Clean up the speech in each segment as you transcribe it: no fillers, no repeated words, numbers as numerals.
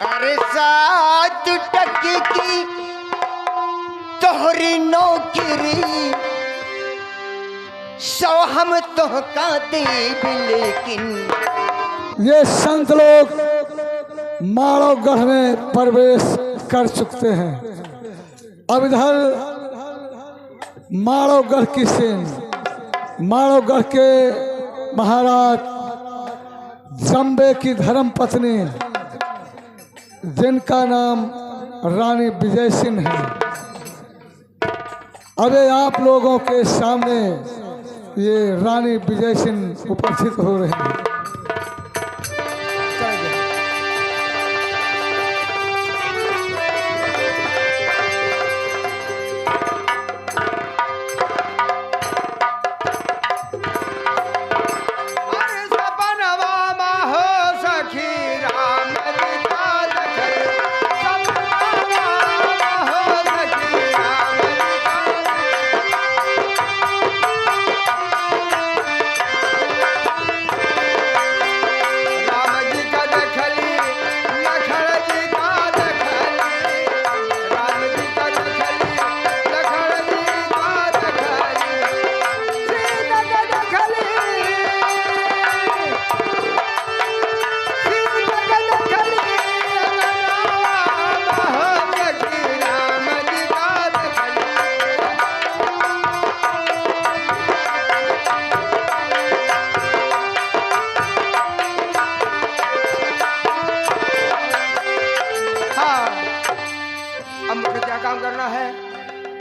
अरे 7 टके की तोहरी नौकरी, 100 हम तोहका देब लेकिन। ये संत लोग माड़ोगढ़ में प्रवेश कर चुके हैं। अब इधर माड़ोगढ़ की सेन, माड़ोगढ़ के महाराज जम्बे की धर्म पत्नी जिनका नाम रानी विजय सिंह है, अबे आप लोगों के सामने ये रानी विजय सिंह उपस्थित हो रहे हैं।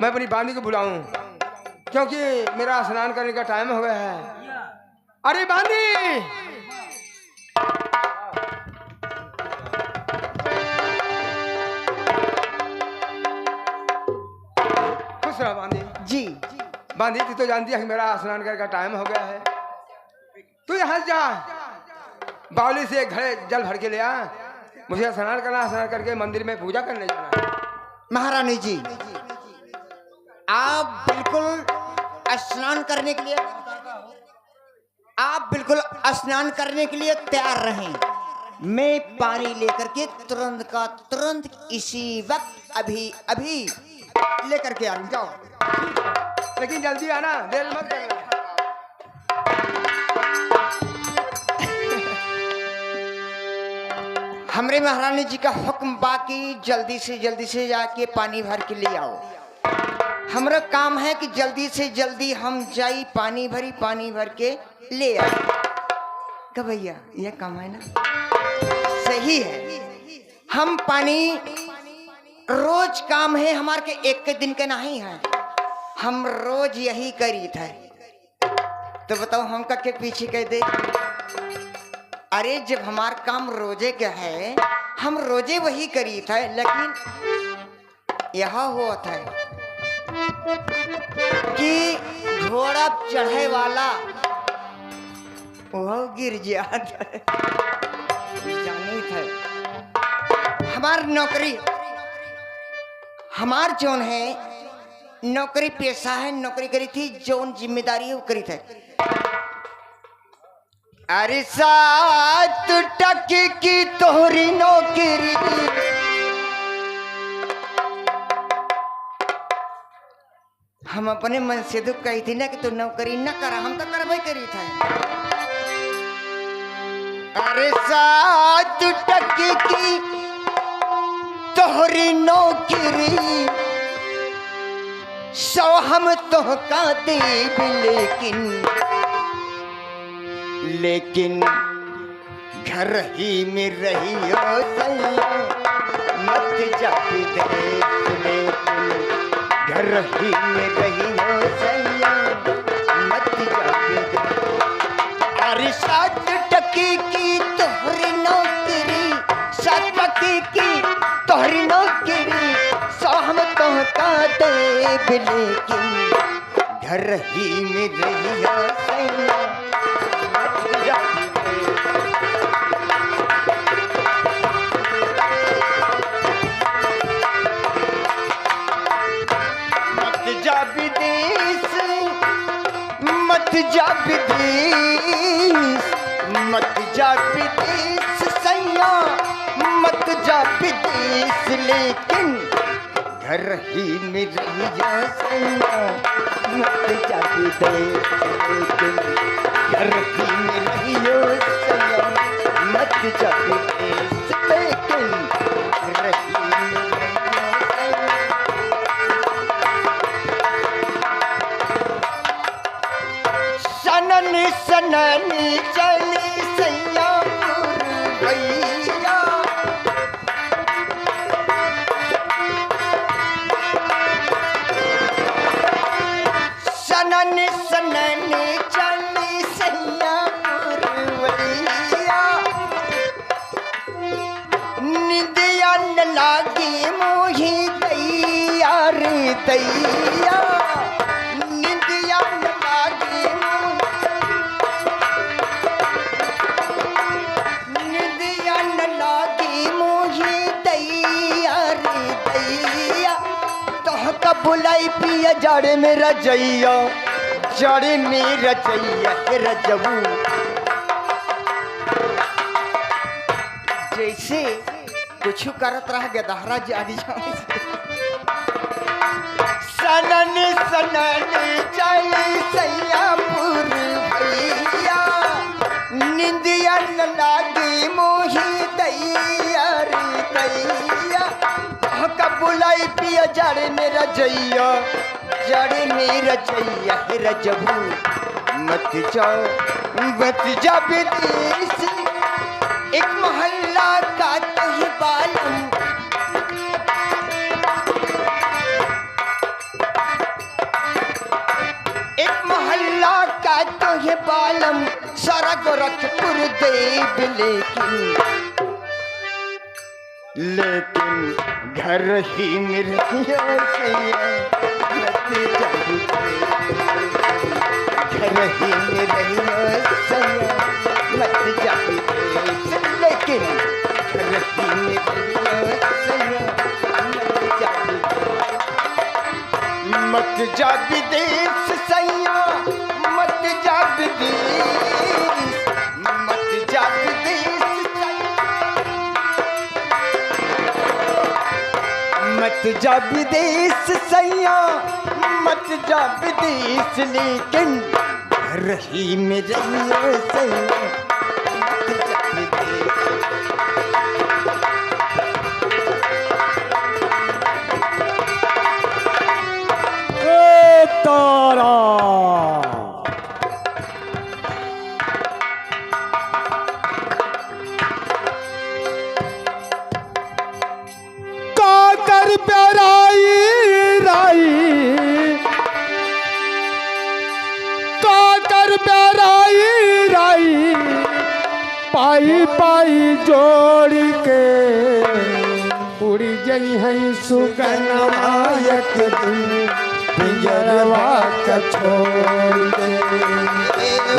मैं अपनी बांदी को बुलाऊं क्योंकि मेरा स्नान करने का टाइम हो गया है। अरे बांदी, खुश रहो बांदी। जी बांदी, तू तो जानती है कि मेरा स्नान करने का टाइम हो गया है। तू यहाँ जा, बावली से एक घड़े जल भर के ले आ, मुझे स्नान करना, स्नान करके मंदिर में पूजा करने जाना है। महारानी जी, आप बिल्कुल स्नान करने के लिए, आप बिल्कुल स्नान करने के लिए तैयार रहें। मैं पानी लेकर के तुरंत का तुरंत इसी वक्त अभी अभी लेकर के आ रहा हूं। जाओ, लेकिन जल्दी आना, देर मत करना। हमरे महारानी जी का हुक्म बाकी जल्दी से जाके पानी भर के ले आओ। हमारा काम है कि जल्दी से जल्दी हम जाई पानी भर के ले आए। का भैया यह काम है ना, सही है। हम पानी रोज काम है हमारे के, एक के दिन के नहीं है, हम रोज यही करी था। तो बताओ हम का के पीछे कह दे। अरे जब हमार काम रोजे का है, हम रोजे वही करी था, लेकिन यह हुआ था कि घोड़ा चढ़े वाला वो गिर जाता है। जानी था हमार नौकरी, हमार जोन है नौकरी पेशा है, नौकरी करी थी, जोन जिम्मेदारी है वो करी थे। अरे 7 टके की तोहरी नौकरी, हम अपने मन से तो कही थी ना कि तू नौकरी न करा, हम तो करबे करी था। अरे 7 टके की तोहरी नौकरी, 100 हम तोहका देब लेकिन घर ही में रही हो सैया, मत जा विदेश में। घर ही में रही हो सैया, मत जा विदेश। अरे 7 टके की तोहरी नौकरी, 7 टके की तोहरी नौकरी, 100 हम तोहका देब लेकिन घर ही में रही हो सैया, मत जा विदेश, मत जा विदेश, मत जा विदेश सैया, मत जा विदेश, लेकिन घर ही में रहिया सैया, मत जा विदेश, लेकिन घर ही में रहियो सैया, मत जा विदेश, लेकिन घर ही में रहियो सैया। सनन सनन चली सैया पुरवैया, सनन सनन चली सैया पुरवैया, निंदिया न लागी मोही दैया रे दैया, निंदिया न लागी निंदिया न लागी मोही दैया रे दैया, तोहका बुलाई पिया जड़ में रजैया, जड़ में रजैया हे रजबू। जैसे कुछ करत रह गदहरा जारी जाए, सनन सनन चली सैया पुरवैया, निंदिया न लागी मोही दैया रे दैया, का बुलाई पिया जड़ में रजैया, जड़ में रजैया हे रजबू। मत जा विदेश, एक मोहल्ला का तही बालम, एक मोहल्ला का तही बालम, सारा गोरखपुर देव, लेकिन घर ही में रहियो सैया, मत जा विदेश, घर ही में रहियो सैया, मत जा विदेश, लेकिन घर ही में रहियो सैया, मत जा विदेश सैया, मत जा विदेश, मत जा विदेश, मत जा विदेश सैया, मत जा विदेश, लेकिन घर ही में रहियो सैया, मत जा विदेश। तारा काकर प्याराई राई, काकर प्याराई राई, पाई पाई जोड़ के उड़ी गई है सुगनवायक दिन, पिंजरवा का छोड़ के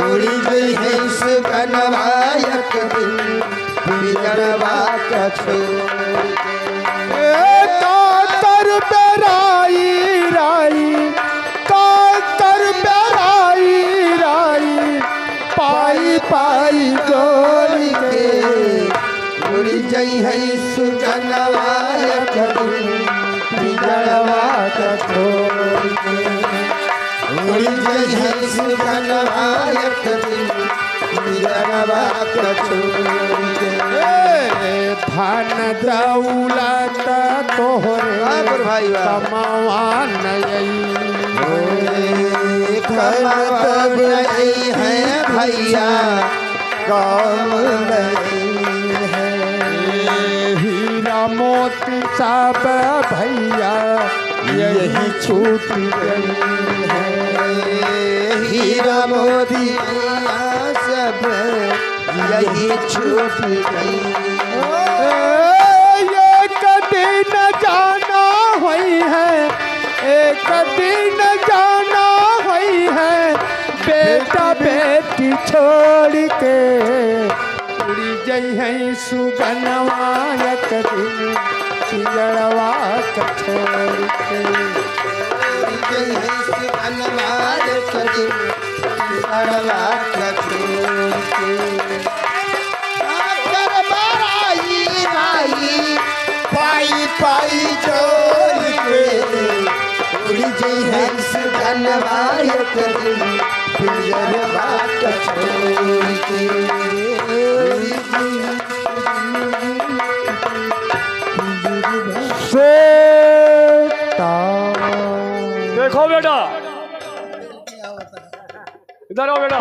उड़ी गई है सुगनवायक दिन, पिंजरवा का छोड़ के। कातर बेराई राई, कातर बेराई राई, पाई पाई जोड़ के उड़ी गई है सुगनवायक दिन, पिंजरवा का छोड़ के। उड़ी गई है सुगनवायक दिन, पिंजरवा का छोड़ के। धन दौलत तोहरे भाई कमावा नहीं, मतलब नहीं है भैया, काम नहीं है। हीरा मोती सब भैया यही छूट गई है, हीरा मोती सब यही छूट गई। एक दिन जाना हुई है, एक दिन जाना हुई है, बेटा बेटी छोड़ के उड़ी गई है सुगनवायक दिन, पिंजरवा का छोड़ के। उड़ी गई है सुगनवायक दिन, पिंजरवा का छोड़ के। पाई जोर के उड़ जई हंस बनवाय कदी पिंजरवा के छोड़ के देखो बेटा, इधर आओ बेटा।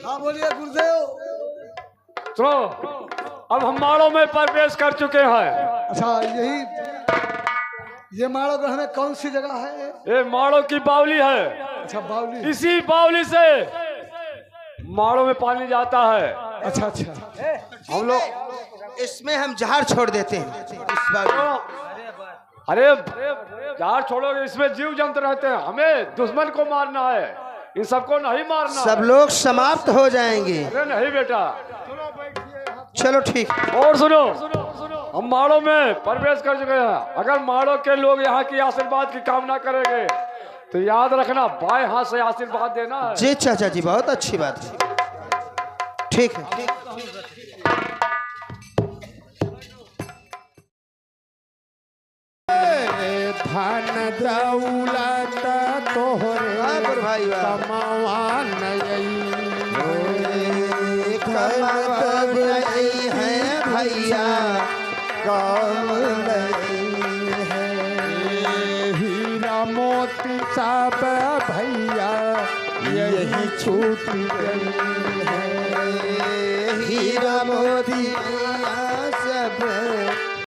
हाँ बोलिए गुरुदेव। सुनो, अब हम माड़ों में प्रवेश कर चुके हैं। अच्छा ये माड़ो ग्रह में कौन सी जगह है? ये माड़ों की बावली है। अच्छा बावली। इसी बावली से माड़ों में पानी जाता है। अच्छा अच्छा। हम लोग इसमें हम जहर छोड़ देते हैं इस बार। अरे यार छोड़ोगे, इसमें जीव जंतु रहते हैं, हमें दुश्मन को मारना है, इन सबको नहीं मारना। सब लोग समाप्त हो जाएंगे। अरे नहीं बेटा। चलो ठीक। और सुनो, हम माड़ों में प्रवेश कर चुके हैं। अगर माड़ों के लोग यहाँ की आशीर्वाद की कामना करेंगे तो याद रखना, बाएं हाथ से आशीर्वाद देना है। जी चाचा जी, बहुत अच्छी बात है। ठीक है। धन दौलत तोहरे वाह भाई वाह। कमावा नहीं मतलब नहीं है भैया, काम नहीं है। हीरा मोती सब भैया यही छूट गई है। हीरा मोती